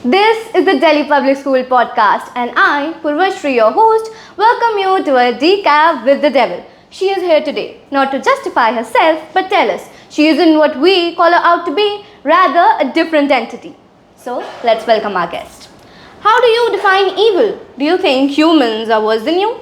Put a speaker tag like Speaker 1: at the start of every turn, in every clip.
Speaker 1: This is the Delhi Public School podcast, and I, Purvashri, your host, welcome you to a decaf with the devil. She is here today, not to justify herself, but tell us she isn't what we call her out to be, rather a different entity. So, let's welcome our guest. How do you define evil? Do you think humans are worse than you?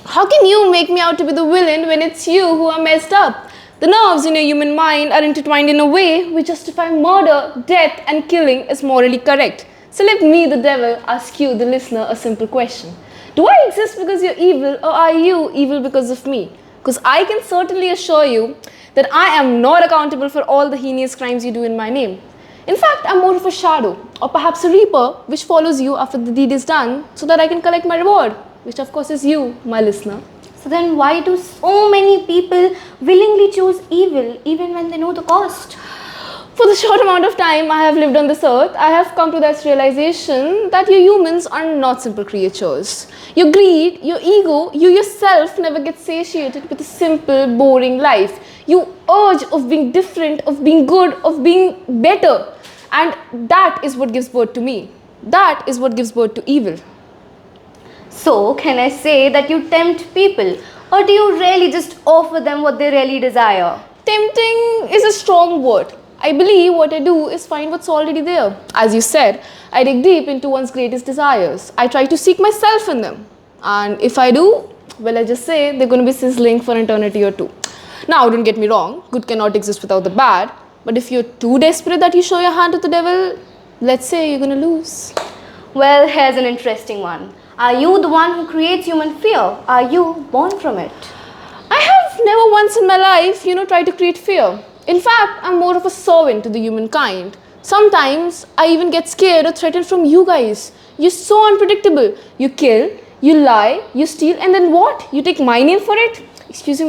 Speaker 2: How can you make me out to be the villain when it's you who are messed up? The nerves in your human mind are intertwined in a way which justify murder, death and killing as morally correct. So let me, the devil, ask you, the listener, a simple question. Do I exist because you're evil, or are you evil because of me? Because I can certainly assure you that I am not accountable for all the heinous crimes you do in my name. In fact, I'm more of a shadow, or perhaps a reaper, which follows you after the deed is done so that I can collect my reward, which of course is you, my listener.
Speaker 1: So then why do so many people willingly choose evil even when they know the cost?
Speaker 2: For the short amount of time I have lived on this earth, I have come to this realization that you humans are not simple creatures. Your greed, your ego, you yourself never get satiated with a simple, boring life. You urge of being different, of being good, of being better. And that is what gives birth to me. That is what gives birth to evil.
Speaker 1: So, can I say that you tempt people, or do you really just offer them what they really desire?
Speaker 2: Tempting is a strong word. I believe what I do is find what's already there. As you said, I dig deep into one's greatest desires. I try to seek myself in them. And if I do, well, I just say they're going to be sizzling for an eternity or two. Now, don't get me wrong, good cannot exist without the bad. But if you're too desperate that you show your hand to the devil, let's say you're going to lose.
Speaker 1: Well, here's an interesting one. Are you the one who creates human fear? Are you born from it?
Speaker 2: I have never once in my life, tried to create fear. In fact, I'm more of a servant to the humankind. Sometimes I even get scared or threatened from you guys. You're so unpredictable. You kill, you lie, you steal, and then what? You take my name for it? Excuse me,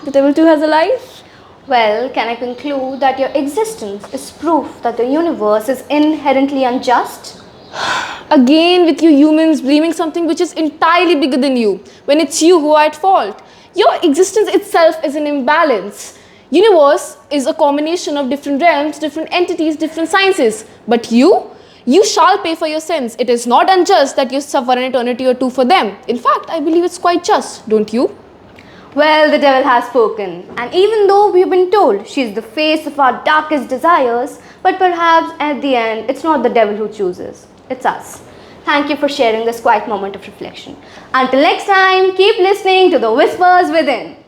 Speaker 2: the devil too has a life?
Speaker 1: Well, can I conclude that your existence is proof that the universe is inherently unjust?
Speaker 2: Again, with you humans blaming something which is entirely bigger than you, when it's you who are at fault. Your existence itself is an imbalance. Universe is a combination of different realms, different entities, different sciences. But you shall pay for your sins. It is not unjust that you suffer an eternity or two for them. In fact, I believe it's quite just, don't you?
Speaker 1: Well, the devil has spoken. And even though we've been told she's the face of our darkest desires, but perhaps at the end, it's not the devil who chooses. It's us. Thank you for sharing this quiet moment of reflection. Until next time, keep listening to the whispers within.